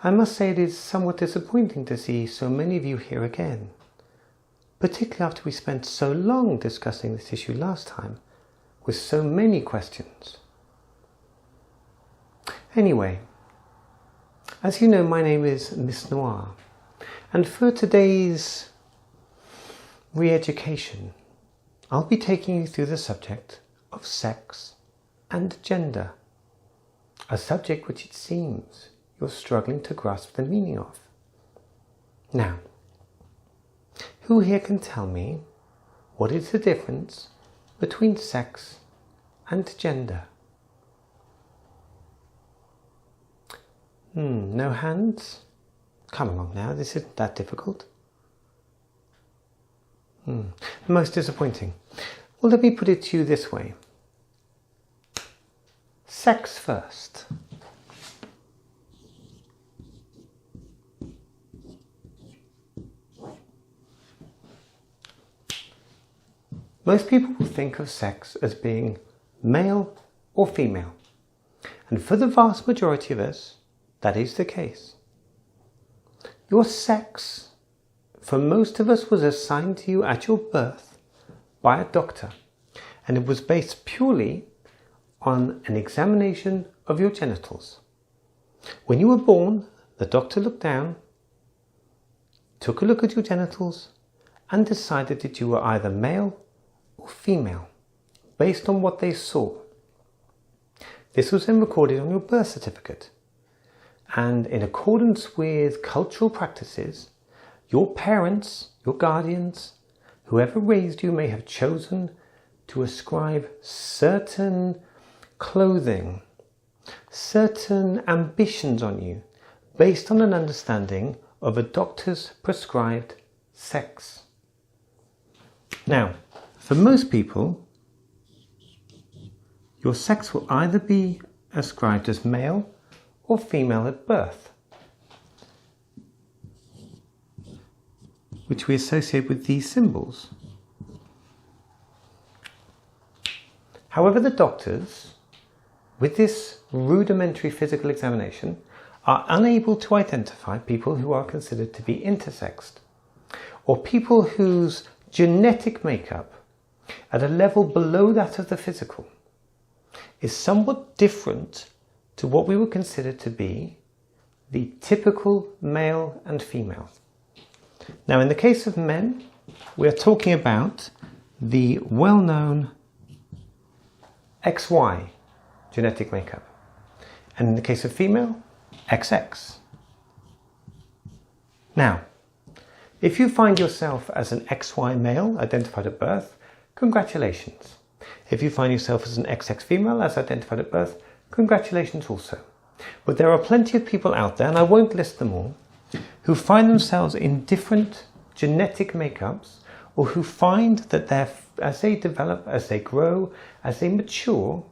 I must say it is somewhat disappointing to see so many of you here again, particularly after we spent so long discussing this issue last time, with so many questions. Anyway, as you know, my name is Miss Noir, and for today's re-education, I'll be taking you through the subject of sex and gender, a subject which it seems you're struggling to grasp the meaning of. Now, who here can tell me what is the difference between sex and gender? No hands? Come along now, this isn't that difficult. Most disappointing. Well, let me put it to you this way. Sex first. Most people will think of sex as being male or female, and for the vast majority of us, that is the case. Your sex, for most of us, was assigned to you at your birth by a doctor, and it was based purely on an examination of your genitals. When you were born, the doctor looked down, took a look at your genitals, and decided that you were either male or female, based on what they saw. This was then recorded on your birth certificate, and in accordance with cultural practices, your parents, your guardians, whoever raised you may have chosen to ascribe certain clothing, certain ambitions on you based on an understanding of a doctor's prescribed sex. Now, for most people, your sex will either be ascribed as male or female at birth, which we associate with these symbols. However, the doctors, with this rudimentary physical examination, are unable to identify people who are considered to be intersexed, or people whose genetic makeup at a level below that of the physical is somewhat different to what we would consider to be the typical male and female. Now, in the case of men, we are talking about the well-known XY genetic makeup, and in the case of female, XX. Now, if you find yourself as an XY male identified at birth, congratulations. If you find yourself as an XX female as identified at birth, congratulations also. But there are plenty of people out there, and I won't list them all, who find themselves in different genetic makeups, or who find that as they develop, as they grow, as they mature,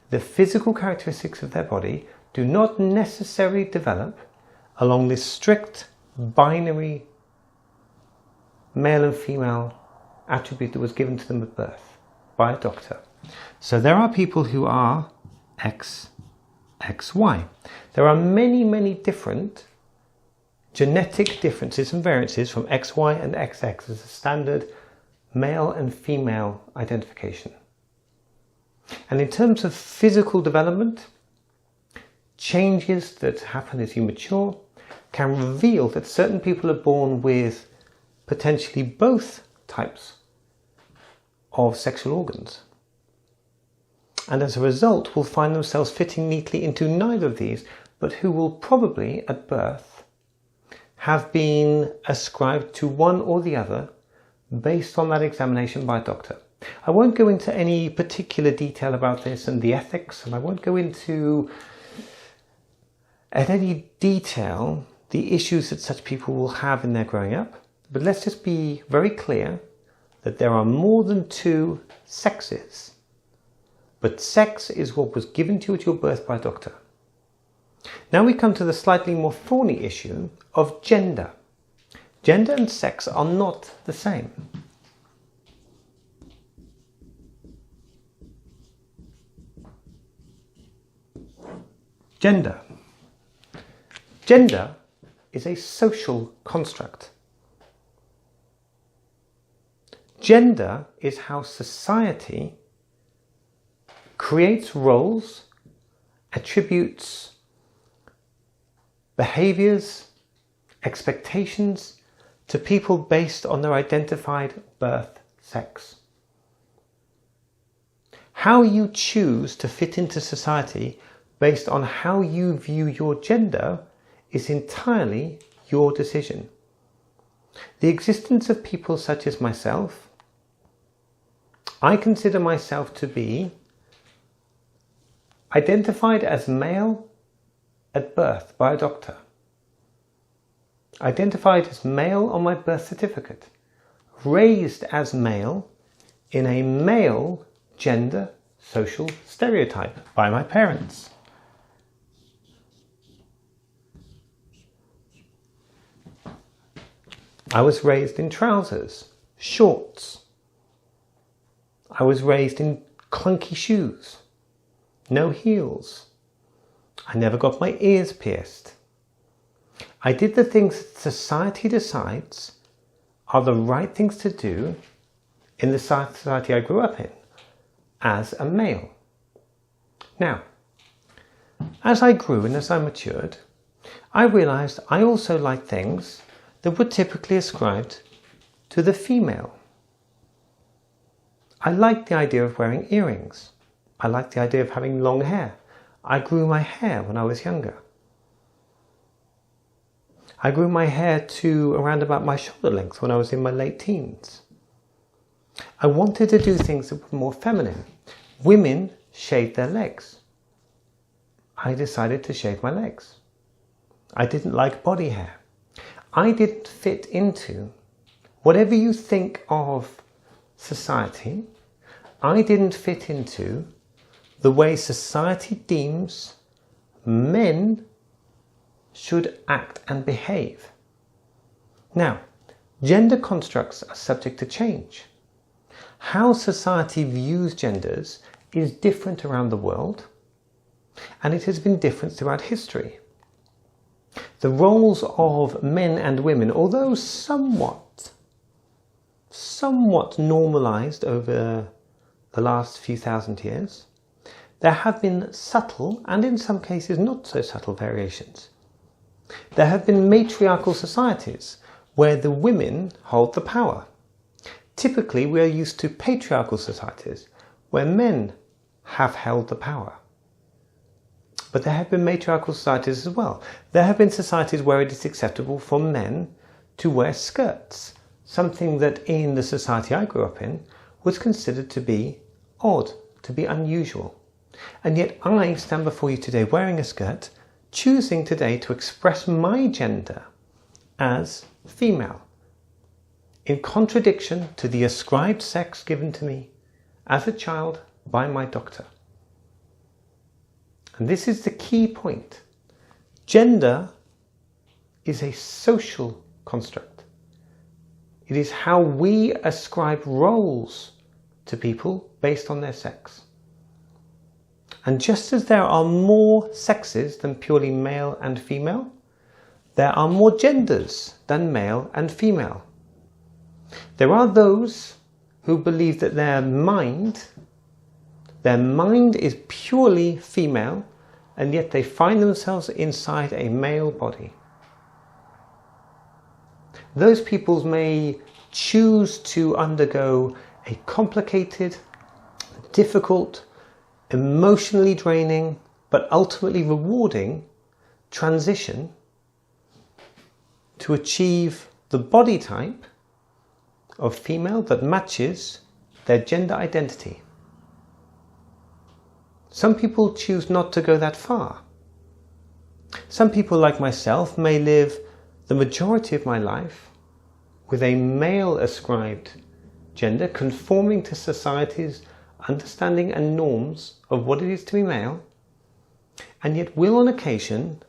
the physical characteristics of their body do not necessarily develop along this strict binary male and female attribute that was given to them at birth by a doctor. So there are people who are XY. There are many, many different genetic differences and variances from XY and XX as a standard male and female identification. And in terms of physical development, changes that happen as you mature can reveal that certain people are born with potentially both types of sexual organs, and as a result will find themselves fitting neatly into neither of these, but who will probably at birth have been ascribed to one or the other based on that examination by a doctor. I won't go into any particular detail about this and the ethics, and I won't go into at any detail the issues that such people will have in their growing up, but let's just be very clear that there are more than two sexes, but sex is what was given to you at your birth by a doctor. Now we come to the slightly more thorny issue of gender. Gender and sex are not the same. Gender. Gender is a social construct. Gender is how society creates roles, attributes, behaviours, expectations to people based on their identified birth sex. How you choose to fit into society based on how you view your gender is entirely your decision. The existence of people such as myself, I consider myself to be identified as male at birth by a doctor, identified as male on my birth certificate, raised as male in a male gender social stereotype by my parents. I was raised in trousers, shorts. I was raised in clunky shoes, no heels. I never got my ears pierced. I did the things that society decides are the right things to do in the society I grew up in as a male. Now, as I grew and as I matured, I realised I also liked things that were typically ascribed to the female. I liked the idea of wearing earrings. I liked the idea of having long hair. I grew my hair when I was younger. I grew my hair to around about my shoulder length when I was in my late teens. I wanted to do things that were more feminine. Women shaved their legs. I decided to shave my legs. I didn't like body hair. I didn't fit into whatever you think of society. I didn't fit into the way society deems men should act and behave. Now, gender constructs are subject to change. How society views genders is different around the world, and it has been different throughout history. The roles of men and women, although somewhat normalized over the last few thousand years, there have been subtle and in some cases not so subtle variations. There have been matriarchal societies where the women hold the power. Typically, we are used to patriarchal societies where men have held the power. But there have been matriarchal societies as well. There have been societies where it is acceptable for men to wear skirts, something that in the society I grew up in was considered to be odd, to be unusual. And yet I stand before you today wearing a skirt, choosing today to express my gender as female, in contradiction to the ascribed sex given to me as a child by my doctor. And this is the key point. Gender is a social construct. It is how we ascribe roles to people based on their sex. And just as there are more sexes than purely male and female, there are more genders than male and female. There are those who believe that their mind is purely female, and yet they find themselves inside a male body. Those people may choose to undergo a complicated, difficult, emotionally draining, but ultimately rewarding transition to achieve the body type of female that matches their gender identity. Some people choose not to go that far. Some people, like myself, may live the majority of my life with a male ascribed gender, conforming to society's understanding and norms of what it is to be male, and yet will on occasion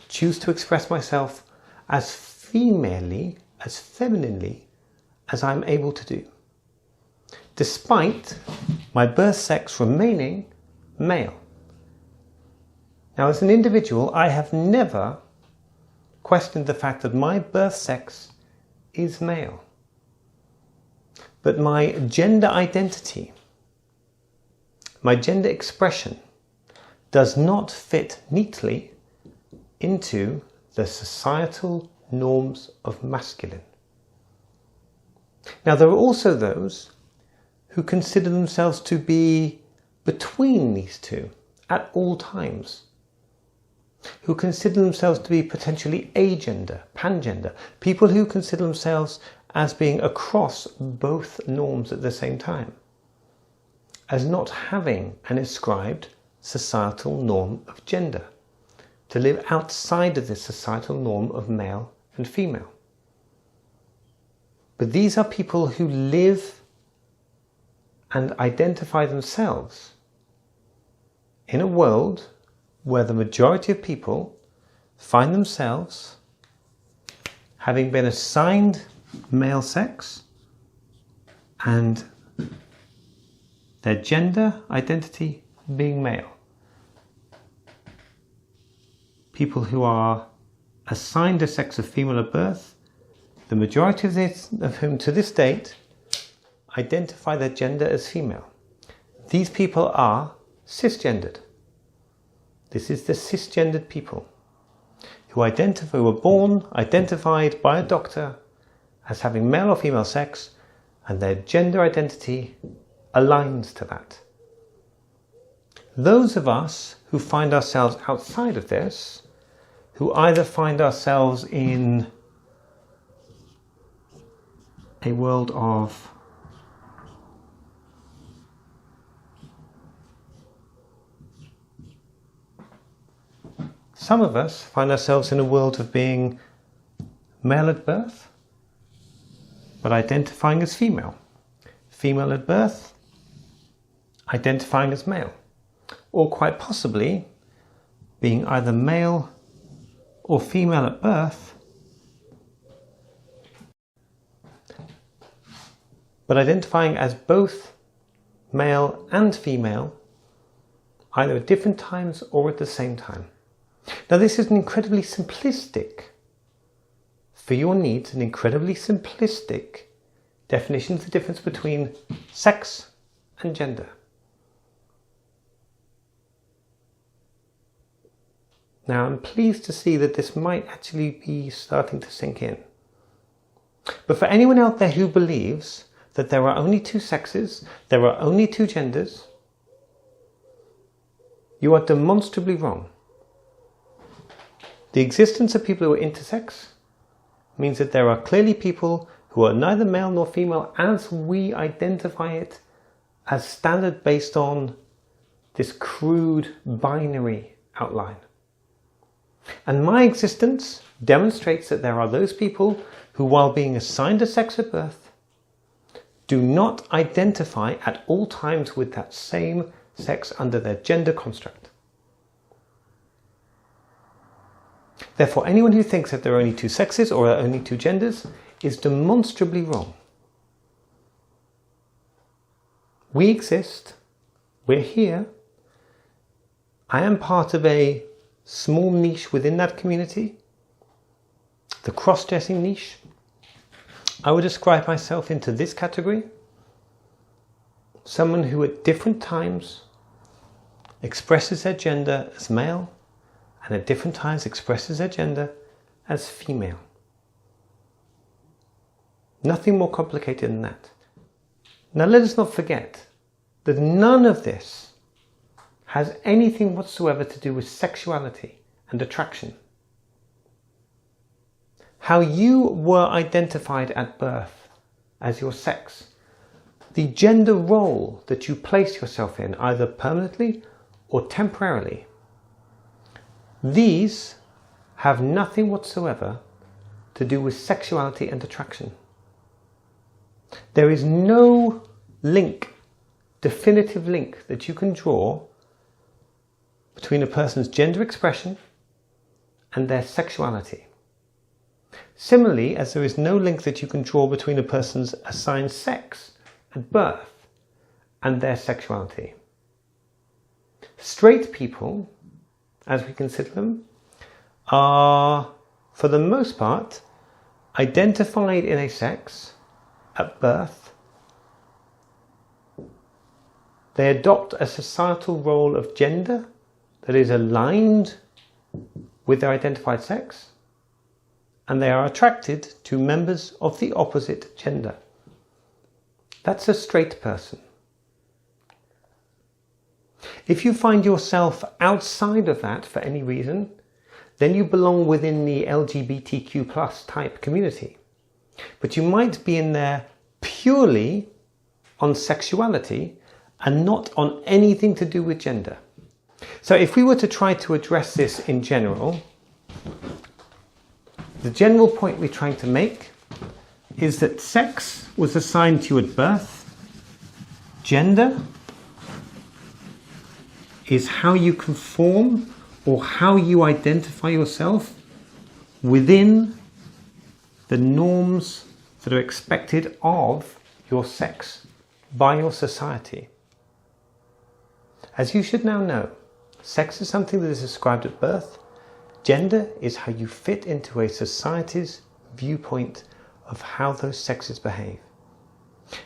choose to express myself as femaly, as femininely as I'm able to do, despite my birth sex remaining male. Now, as an individual, I have never questioned the fact that my birth sex is male, but my gender identity, my gender expression, does not fit neatly into the societal norms of masculine. Now, there are also those who consider themselves to be between these two at all times, who consider themselves to be potentially agender, pangender, people who consider themselves as being across both norms at the same time, as not having an ascribed societal norm of gender, to live outside of this societal norm of male and female. But these are people who live and identify themselves in a world where the majority of people find themselves having been assigned male sex and their gender identity being male. People who are assigned a sex of female at birth, the majority of whom to this date identify their gender as female. These people are cisgendered. This is the cisgendered people who were born, identified by a doctor as having male or female sex, and their gender identity aligns to that. Those of us who find ourselves outside of this, who either find ourselves in a world of some of us find ourselves in a world of being male at birth, but identifying as female. Female at birth, identifying as male. Or quite possibly being either male or female at birth, but identifying as both male and female, either at different times or at the same time. Now, this is an incredibly simplistic, for your needs, an incredibly simplistic definition of the difference between sex and gender. Now, I'm pleased to see that this might actually be starting to sink in. But for anyone out there who believes that there are only two sexes, there are only two genders, you are demonstrably wrong. The existence of people who are intersex means that there are clearly people who are neither male nor female as we identify it as standard based on this crude binary outline. And my existence demonstrates that there are those people who, while being assigned a sex at birth, do not identify at all times with that same sex under their gender construct. Therefore, anyone who thinks that there are only two sexes or only two genders is demonstrably wrong. We exist, we're here, I am part of a small niche within that community, the cross-dressing niche. I would describe myself into this category: someone who at different times expresses their gender as male and at different times expresses their gender as female. Nothing more complicated than that. Now, let us not forget that none of this has anything whatsoever to do with sexuality and attraction. How you were identified at birth as your sex, the gender role that you place yourself in, either permanently or temporarily, these have nothing whatsoever to do with sexuality and attraction. There is no link, definitive link, that you can draw between a person's gender expression and their sexuality. Similarly, as there is no link that you can draw between a person's assigned sex at birth and their sexuality. Straight people, as we consider them, are for the most part, identified in a sex at birth. They adopt a societal role of gender that is aligned with their identified sex, and they are attracted to members of the opposite gender. That's a straight person. If you find yourself outside of that for any reason, then you belong within the LGBTQ+ type community. But you might be in there purely on sexuality and not on anything to do with gender. So if we were to try to address this in general, the general point we're trying to make is that sex was assigned to you at birth. Gender is how you conform or how you identify yourself within the norms that are expected of your sex by your society. As you should now know, sex is something that is ascribed at birth. Gender is how you fit into a society's viewpoint of how those sexes behave.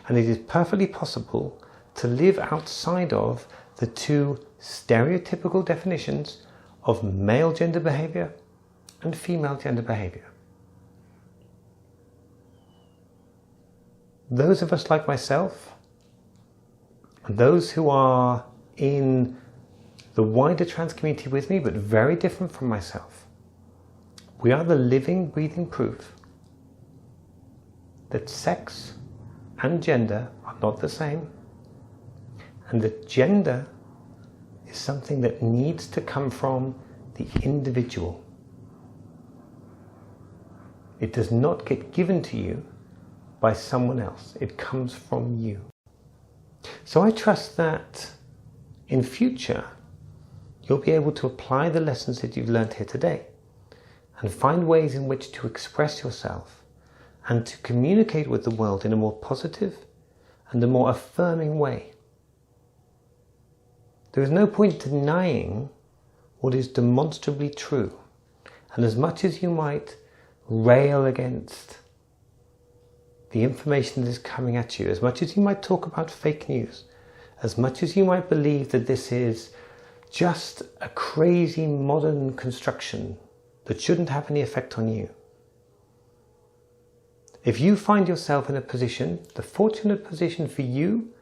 And it is perfectly possible to live outside of the two stereotypical definitions of male gender behavior and female gender behavior. Those of us like myself, and those who are in the wider trans community with me, but very different from myself, we are the living, breathing proof that sex and gender are not the same, and that gender is something that needs to come from the individual. It does not get given to you by someone else. It comes from you. So I trust that in future you'll be able to apply the lessons that you've learned here today and find ways in which to express yourself and to communicate with the world in a more positive and a more affirming way. There is no point denying what is demonstrably true. And as much as you might rail against the information that is coming at you, as much as you might talk about fake news, as much as you might believe that this is just a crazy modern construction that shouldn't have any effect on you, if you find yourself in a position, the fortunate position for you,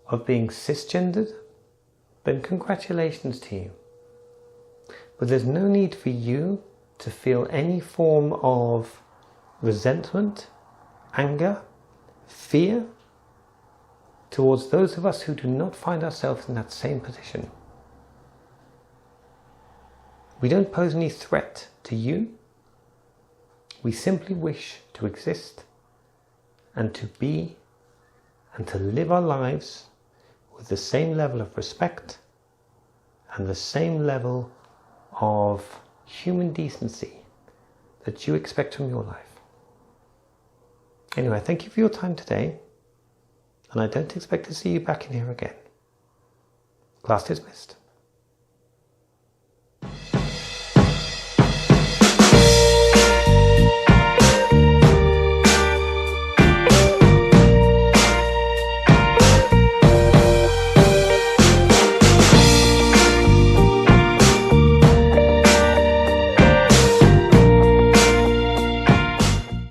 of being cisgendered, then congratulations to you. But there's no need for you to feel any form of resentment, anger, fear towards those of us who do not find ourselves in that same position. We don't pose any threat to you. We simply wish to exist and to be and to live our lives with the same level of respect and the same level of human decency that you expect from your life. Anyway, thank you for your time today, and I don't expect to see you back in here again. Class dismissed.